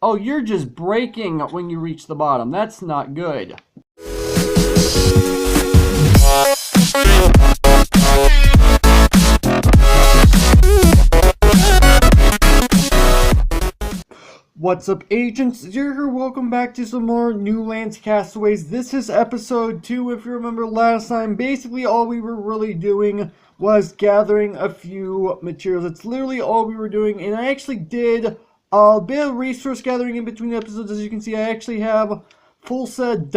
Oh, you're just breaking when you reach the bottom. That's not good. What's up, agents? Zero here. Welcome back to some more NewLands Castaways. This is episode 2. If you remember last time, basically all we were really doing was gathering a few materials. It's literally all we were doing, and I actually did a bit of resource gathering in between episodes. As you can see, I actually have full set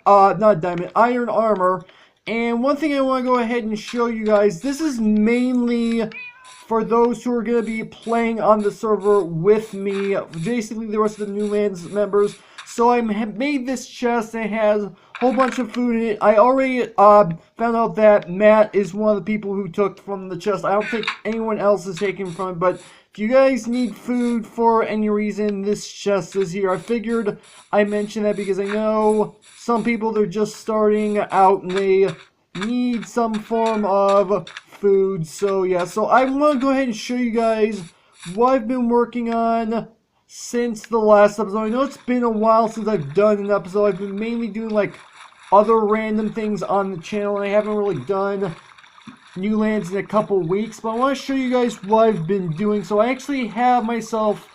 iron armor. And one thing I want to go ahead and show you guys, this is mainly for those who are going to be playing on the server with me, basically the rest of the NewLands members. So I made this chest and it has a whole bunch of food in it. I already found out that Matt is one of the people who took from the chest. I don't think anyone else is taking from it, but if you guys need food for any reason, this chest is here. I figured I mentioned that because I know some people, they're just starting out and they need some form of food. So yeah, so I want to go ahead and show you guys what I've been working on since the last episode. I know it's been a while since I've done an episode. I've been mainly doing like other random things on the channel, and I haven't really done NewLands in a couple weeks, but I want to show you guys what I've been doing. So I actually have myself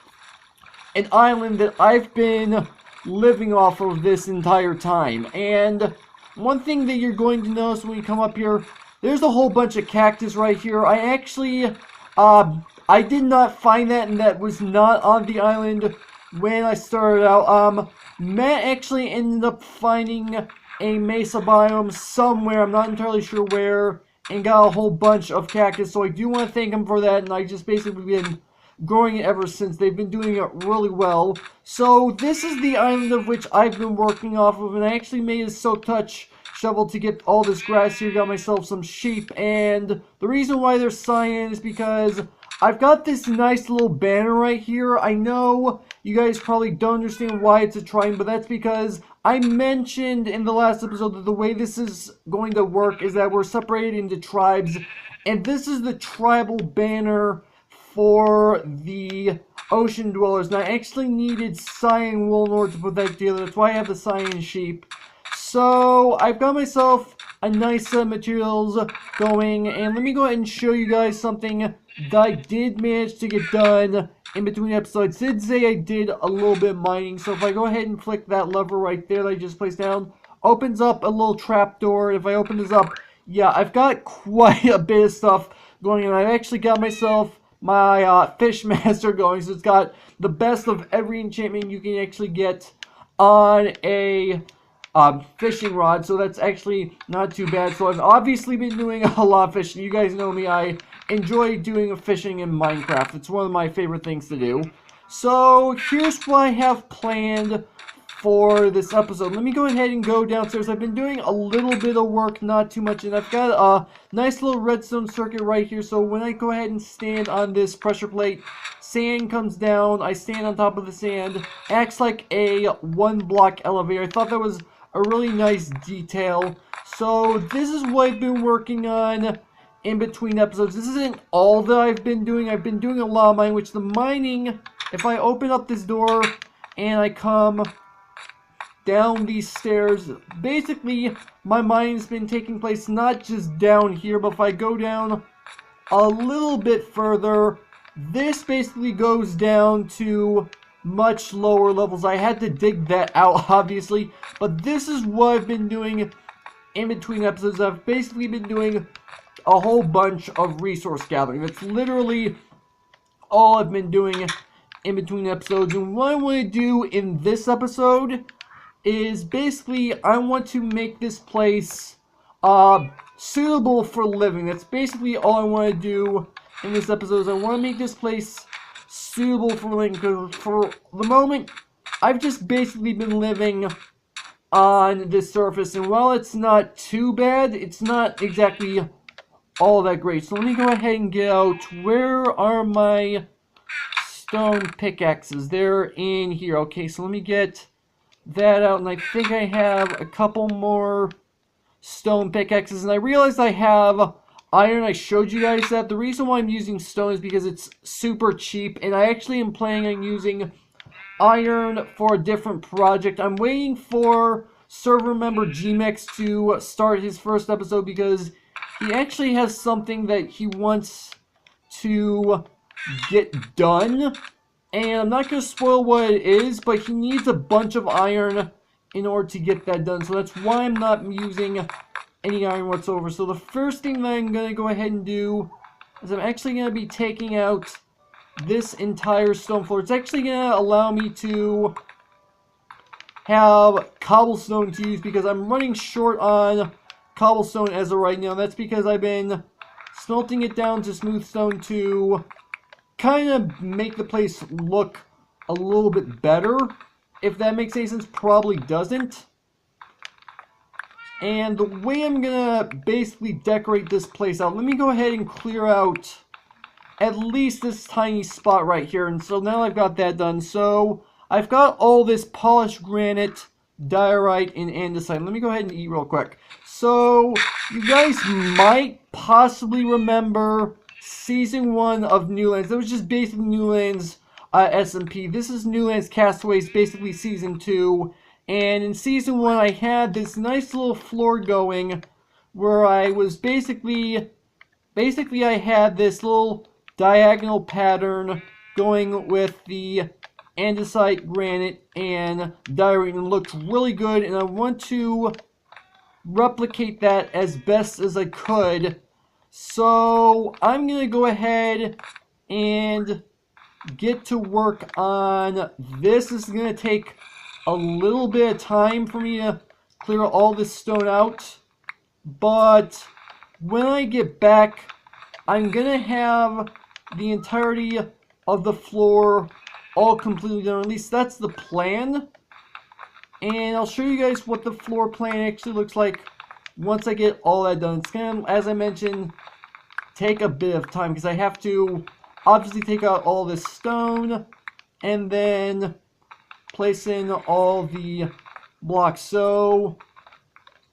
an island that I've been living off of this entire time. And one thing that you're going to notice when you come up here, there's a whole bunch of cactus right here. I actually, I did not find that, and that was not on the island when I started out. Matt actually ended up finding a mesa biome somewhere, I'm not entirely sure where, and got a whole bunch of cactus, so I do want to thank him for that, and I just basically been growing it ever since. They've been doing it really well. So this is the island of which I've been working off of, and I actually made a silk touch shovel to get all this grass here. Got myself some sheep, and the reason why they're cyan is because I've got this nice little banner right here. I know you guys probably don't understand why it's a triangle, but that's because I mentioned in the last episode that the way this is going to work is that we're separated into tribes, and this is the tribal banner for the ocean dwellers. And I actually needed cyan wool in order to put that together. That's why I have the cyan sheep. So I've got myself a nice set of materials going, and let me go ahead and show you guys something that I did manage to get done in between episodes. I did say I did a little bit of mining, so if I go ahead and flick that lever right there that I just placed down, opens up a little trapdoor. If I open this up, yeah, I've got quite a bit of stuff going on. I've actually got myself my fish master going, so it's got the best of every enchantment you can actually get on a fishing rod, so that's actually not too bad. So I've obviously been doing a lot of fishing. You guys know me, I enjoy doing fishing in Minecraft. It's one of my favorite things to do. So here's what I have planned for this episode. Let me go ahead and go downstairs. I've been doing a little bit of work, not too much, and I've got a nice little redstone circuit right here. So when I go ahead and stand on this pressure plate, sand comes down, I stand on top of the sand, acts like a one block elevator. I thought that was a really nice detail. So this is what I've been working on in between episodes. This isn't all that I've been doing. I've been doing a lot of mining, which the mining, if I open up this door and I come down these stairs, basically my mining's been taking place not just down here, but if I go down a little bit further, this basically goes down to much lower levels. I had to dig that out, obviously, but this is what I've been doing in between episodes. I've basically been doing a whole bunch of resource gathering. That's literally all I've been doing in between episodes. And what I want to do in this episode is basically I want to make this place suitable for living. That's basically all I want to do in this episode. Is I want to make this place suitable for living, because for the moment I've just basically been living on this surface, and while it's not too bad, it's not exactly all that great. So let me go ahead and get out. Where are my stone pickaxes? They're in here. Okay, so let me get that out, and I think I have a couple more stone pickaxes, and I realized I have iron. I showed you guys that. The reason why I'm using stone is because it's super cheap, and I actually am planning on using iron for a different project. I'm waiting for server member Gmex to start his first episode because he actually has something that he wants to get done. And I'm not going to spoil what it is, but he needs a bunch of iron in order to get that done. So that's why I'm not using any iron whatsoever. So the first thing that I'm going to go ahead and do is I'm actually going to be taking out this entire stone floor. It's actually going to allow me to have cobblestone to use because I'm running short on cobblestone as of right now. That's because I've been smelting it down to smooth stone to kind of make the place look a little bit better. If that makes any sense, probably doesn't. And the way I'm gonna basically decorate this place out, let me go ahead and clear out at least this tiny spot right here. And so now I've got that done. So I've got all this polished granite, diorite, and andesite. Let me go ahead and eat real quick. So you guys might possibly remember Season 1 of NewLands. That was just basically NewLands SMP. This is NewLands Castaway, basically Season 2. And in Season 1, I had this nice little floor going where I was basically I had this little diagonal pattern going with the andesite, granite, and diorite, and it looked really good, and I want to replicate that as best as I could. So I'm going to go ahead and get to work on this. This is going to take a little bit of time for me to clear all this stone out, but when I get back, I'm going to have the entirety of the floor all completely done. At least that's the plan. And I'll show you guys what the floor plan actually looks like once I get all that done. It's going to, as I mentioned, take a bit of time because I have to obviously take out all this stone and then place in all the blocks. So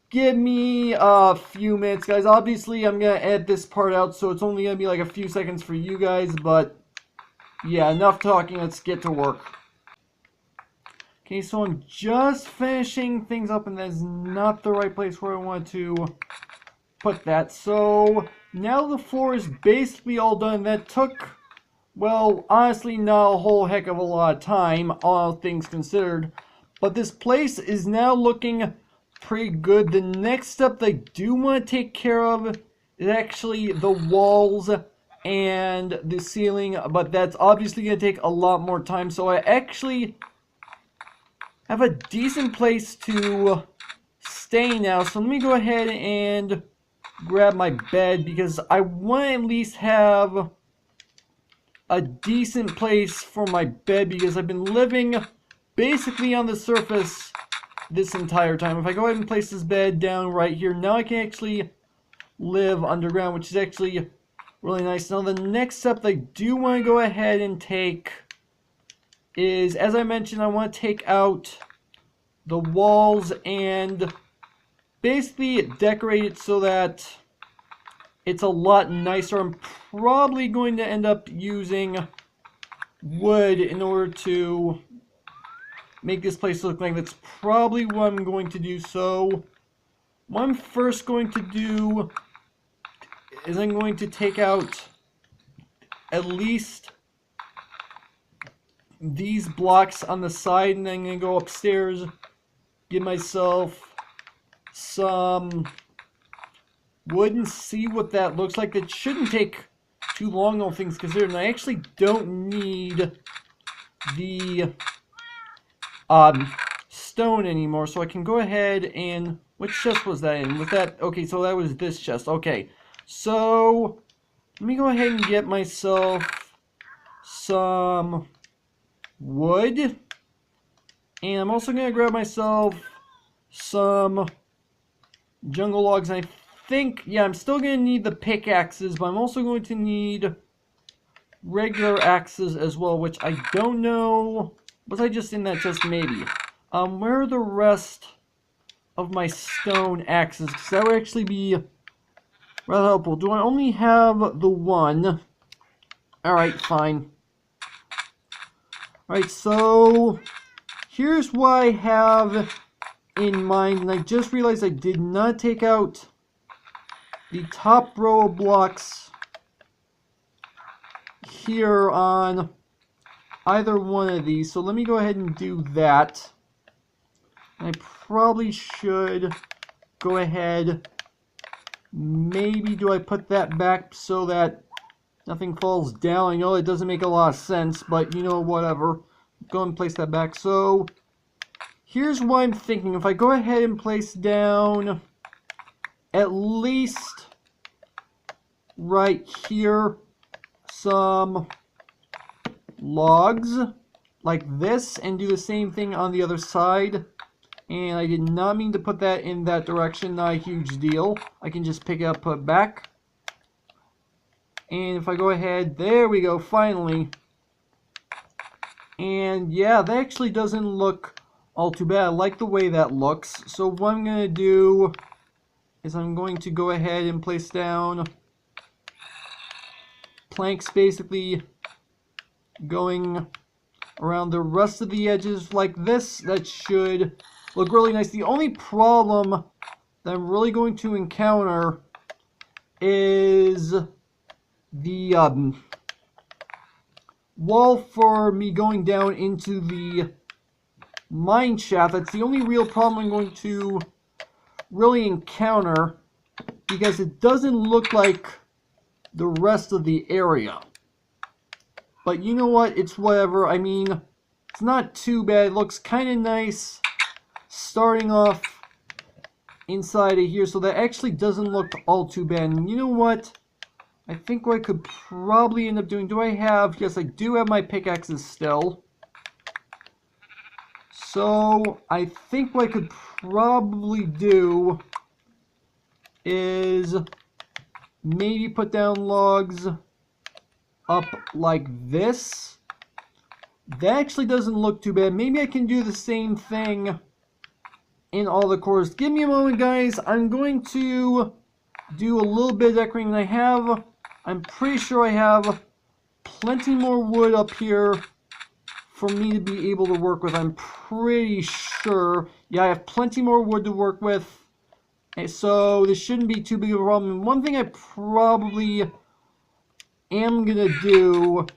give me a few minutes, guys. Obviously, I'm going to edit this part out, so it's only going to be like a few seconds for you guys. But yeah, enough talking. Let's get to work. Okay, so I'm just finishing things up, and that's not the right place where I want to put that. So now the floor is basically all done. That took, well, honestly, not a whole heck of a lot of time, all things considered. But this place is now looking pretty good. The next step that I do want to take care of is actually the walls and the ceiling, but that's obviously going to take a lot more time. So I actually have a decent place to stay now. So let me go ahead and grab my bed because I want to at least have a decent place for my bed because I've been living basically on the surface this entire time. If I go ahead and place this bed down right here, now I can actually live underground, which is actually really nice. Now the next step that I do want to go ahead and take is, as I mentioned, I want to take out the walls and basically decorate it so that it's a lot nicer. I'm probably going to end up using wood in order to make this place look like that's probably what I'm going to do. So what I'm first going to do is I'm going to take out at least these blocks on the side, and then I'm going to go upstairs, get myself some wood and see what that looks like. It shouldn't take too long, all things considered, and I actually don't need the stone anymore, so I can go ahead and, which chest was that in? Was that, okay, so that was this chest. Okay, so let me go ahead and get myself some wood, and I'm also going to grab myself some jungle logs. I think, yeah, I'm still going to need the pickaxes, but I'm also going to need regular axes as well, which I don't know. Was I just in that chest? Maybe. Where are the rest of my stone axes? Because that would actually be rather helpful. Do I only have the one? Alright, fine. Alright, so here's what I have in mind, and I just realized I did not take out the top row of blocks here on either one of these. So let me go ahead and do that. I probably should go ahead. Maybe do I put that back so that nothing falls down? I know it doesn't make a lot of sense, but you know, whatever. Go and place that back. So here's what I'm thinking. If I go ahead and place down at least right here some logs like this, and do the same thing on the other side. And I did not mean to put that in that direction, not a huge deal. I can just pick it up, put it back. And if I go ahead, there we go, finally. And yeah, that actually doesn't look all too bad. I like the way that looks. So what I'm going to do is I'm going to go ahead and place down planks, basically going around the rest of the edges like this. That should look really nice. The only problem that I'm really going to encounter is the wall for me going down into the mine shaft. That's the only real problem I'm going to really encounter, because it doesn't look like the rest of the area. But you know what? It's whatever. I mean, it's not too bad. It looks kind of nice starting off inside of here, so that actually doesn't look all too bad. And you know what? I think what I could probably end up doing, do I have, yes, I do have my pickaxes still. So I think what I could probably do is maybe put down logs up like this. That actually doesn't look too bad. Maybe I can do the same thing in all the corners. Give me a moment, guys. I'm going to do a little bit of decorating. I'm pretty sure I have plenty more wood up here for me to be able to work with. I'm pretty sure. Yeah, I have plenty more wood to work with. And so this shouldn't be too big of a problem. And one thing I probably am going to do,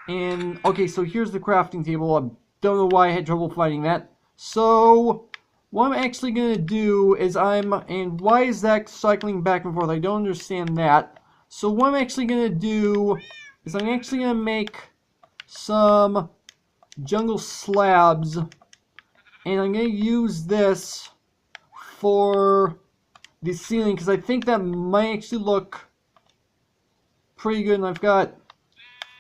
and okay, so here's the crafting table. I don't know why I had trouble finding that. So what I'm actually going to do is and why is that cycling back and forth? I don't understand that. So what I'm actually going to do is I'm actually going to make some jungle slabs, and I'm going to use this for the ceiling, because I think that might actually look pretty good. And I've got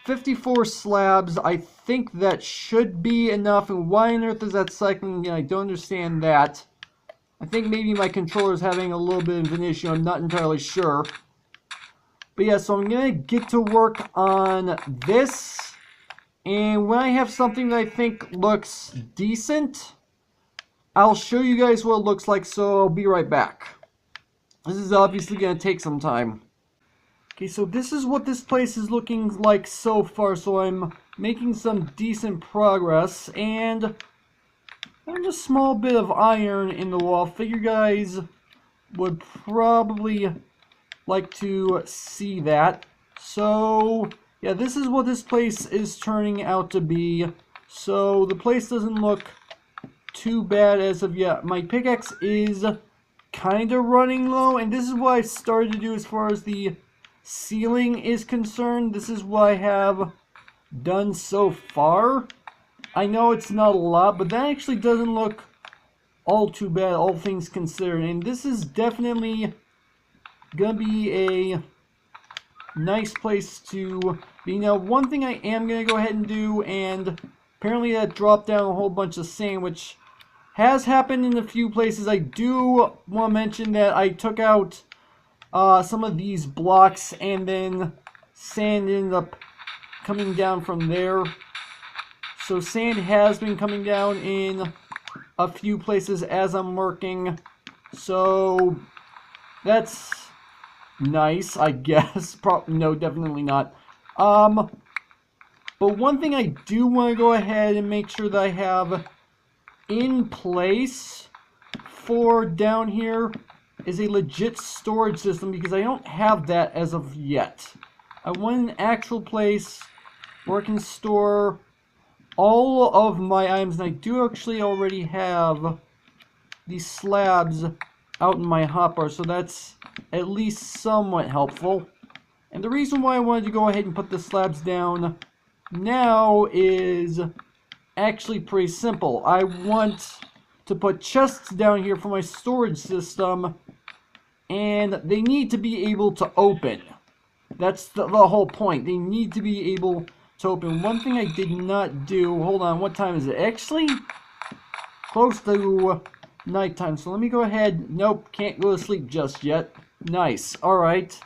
54 slabs. I think that should be enough. And why on earth is that cycling? I don't understand that. I think maybe my controller is having a little bit of an issue. I'm not entirely sure. But yeah, so I'm going to get to work on this. And when I have something that I think looks decent, I'll show you guys what it looks like. So I'll be right back. This is obviously going to take some time. Okay, so this is what this place is looking like so far. So I'm making some decent progress. And there's a small bit of iron in the wall. Figure guys would probably like to see that. So yeah, this is what this place is turning out to be. So the place doesn't look too bad as of yet. My pickaxe is kind of running low, and this is what I started to do as far as the ceiling is concerned. This is what I have done so far. I know it's not a lot, but that actually doesn't look all too bad, all things considered. And this is definitely gonna be a nice place to be. Now, one thing I am gonna go ahead and do, and apparently that dropped down a whole bunch of sand, which has happened in a few places. I do want to mention that I took out some of these blocks, and then sand ended up coming down from there. So sand has been coming down in a few places as I'm working. So that's nice, I guess. No, definitely not. But one thing I do want to go ahead and make sure that I have in place for down here is a legit storage system, because I don't have that as of yet. I want an actual place where I can store all of my items, and I do actually already have these slabs out in my hotbar, so that's at least somewhat helpful. And the reason why I wanted to go ahead and put the slabs down now is actually pretty simple. I want to put chests down here for my storage system, and they need to be able to open. That's the whole point. They need to be able to open. One thing I did not do, hold on, what time is it? Actually, close to nighttime, so let me go ahead. Nope, can't go to sleep just yet. Nice, alright.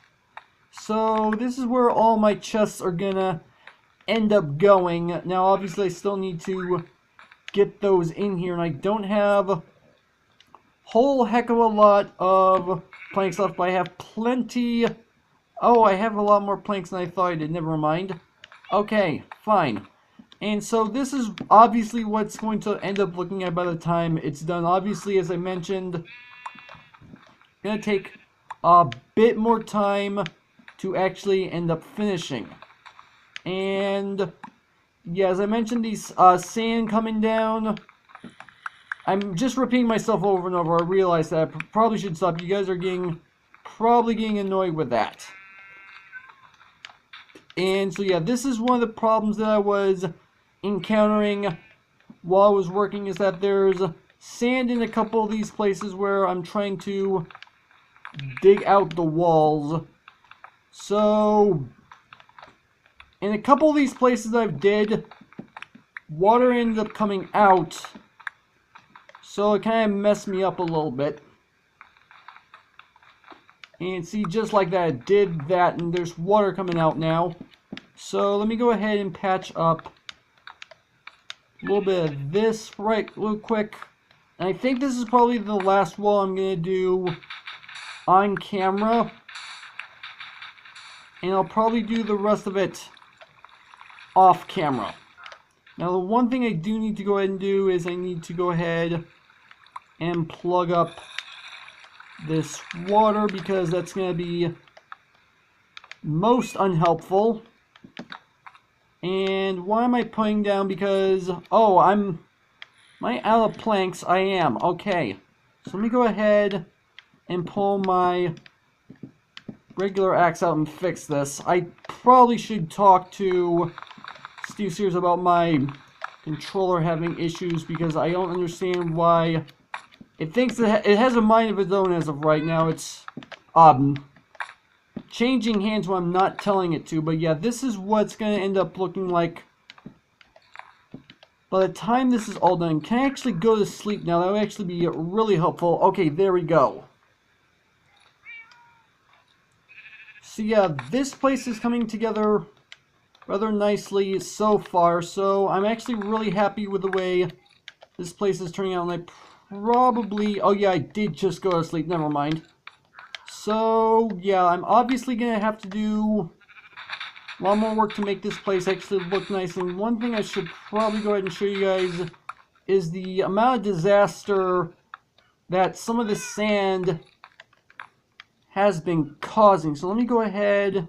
So this is where all my chests are gonna end up going. Now obviously I still need to get those in here, and I don't have a whole heck of a lot of planks left, but I have plenty. Oh, I have a lot more planks than I thought I did. Never mind. Okay, fine. And so this is obviously what's going to end up looking at by the time it's done. Obviously, as I mentioned, it's going to take a bit more time to actually end up finishing. And yeah, as I mentioned, these sand coming down, I'm just repeating myself over and over. I realize that I probably should stop. You guys are probably getting annoyed with that. And so yeah, this is one of the problems that I was encountering while I was working, is that there's sand in a couple of these places where I'm trying to dig out the walls. So in a couple of these places I've did, water ended up coming out, so it kind of messed me up a little bit. And see, just like that, it did that, and there's water coming out now. So let me go ahead and patch up a little bit of this real quick. And I think this is probably the last wall I'm going to do on camera. And I'll probably do the rest of it off camera. Now the one thing I do need to go ahead and do is I need to go ahead and plug up this water, because that's going to be most unhelpful. And why am I putting down? Because, oh, am I out of planks? I am. Okay. So let me go ahead and pull my regular axe out and fix this. I probably should talk to Steve Sears about my controller having issues, because I don't understand why it thinks that it has a mind of its own as of right now. It's changing hands when I'm not telling it to. But yeah, this is what's going to end up looking like by the time this is all done. Can I actually go to sleep now? That would actually be really helpful. Okay, there we go. So yeah, this place is coming together rather nicely so far. So I'm actually really happy with the way this place is turning out. And I probably, oh yeah, I did just go to sleep, never mind. So yeah, I'm obviously gonna have to do a lot more work to make this place actually look nice. And one thing I should probably go ahead and show you guys is the amount of disaster that some of the sand has been causing. So let me go ahead,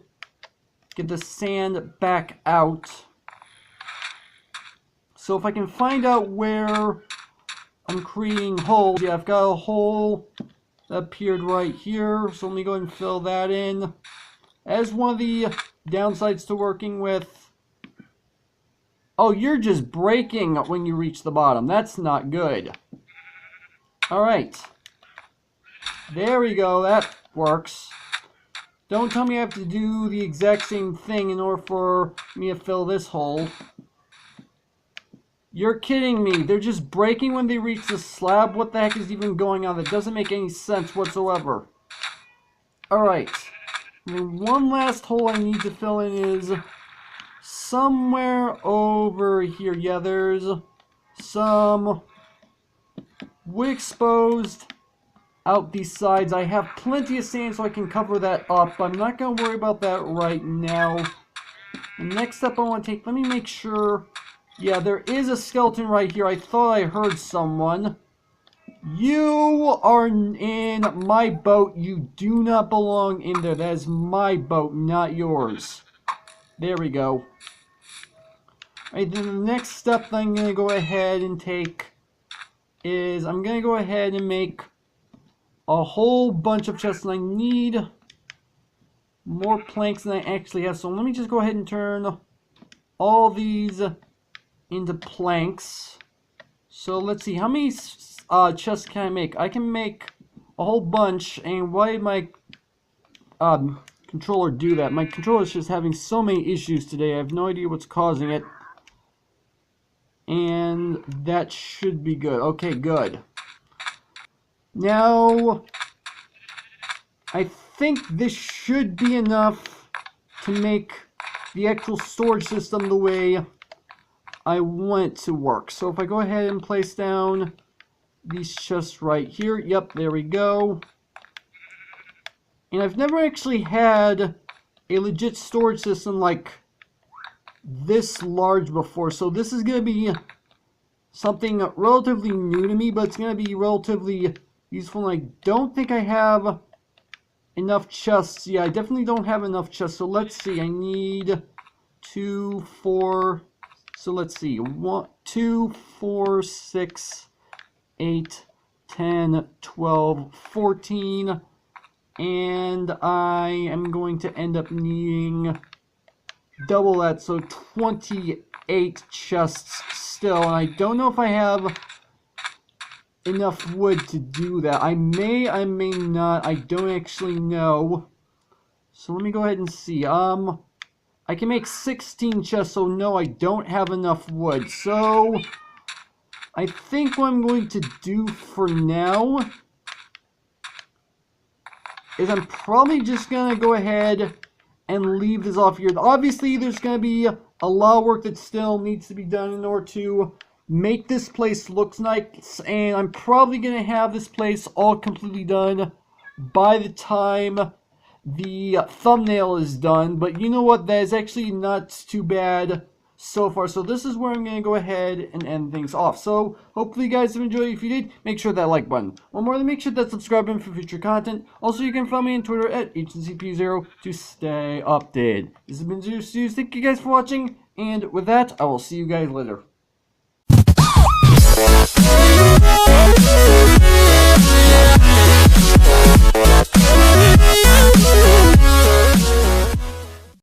get the sand back out. So if I can find out where I'm creating holes. Yeah, I've got a hole that appeared right here, so let me go ahead and fill that in. As one of the downsides to working with... Oh, you're just breaking when you reach the bottom. That's not good. Alright. There we go, that works. Don't tell me I have to do the exact same thing in order for me to fill this hole. You're kidding me. They're just breaking when they reach the slab. What the heck is even going on? That doesn't make any sense whatsoever. Alright. And one last hole I need to fill in is somewhere over here. Yeah, there's some wood exposed out these sides. I have plenty of sand so I can cover that up. I'm not going to worry about that right now. The next step I want to take, let me make sure. Yeah, there is a skeleton right here. I thought I heard someone. You are in my boat. You do not belong in there. That is my boat, not yours. There we go. Alright, then the next step that I'm going to go ahead and take is I'm going to go ahead and make a whole bunch of chests. And I need more planks than I actually have. So let me just go ahead and turn all these into planks. So let's see, how many chests can I make? I can make a whole bunch. And why did my controller do that? My controller is just having so many issues today. I have no idea what's causing it. And that should be good. Okay, good. Now, I think this should be enough to make the actual storage system the way I want it to work. So if I go ahead and place down these chests right here. Yep, there we go. And I've never actually had a legit storage system like this large before. So this is going to be something relatively new to me, but it's going to be relatively useful. And I don't think I have enough chests. Yeah, I definitely don't have enough chests. So let's see. I need 2, 4. So let's see. 1, 2, 4, 6, 8, 10, 12, 14. And I am going to end up needing double that. So 28 chests still. And I don't know if I have enough wood to do that. I may not. I don't actually know. So let me go ahead and see. I can make 16 chests, so no, I don't have enough wood. So I think what I'm going to do for now is I'm probably just going to go ahead and leave this off here. Obviously, there's going to be a lot of work that still needs to be done in order to make this place look nice, and I'm probably going to have this place all completely done by the time the thumbnail is done. But you know what, that is actually not too bad so far. So this is where I'm going to go ahead and end things off. So hopefully you guys have enjoyed. If you did, make sure that like button. One more, make sure that subscribe button for future content. Also, you can follow me on Twitter at HNCP0 to stay updated. This has been Zeus. Thank you guys for watching, and with that, I will see you guys later.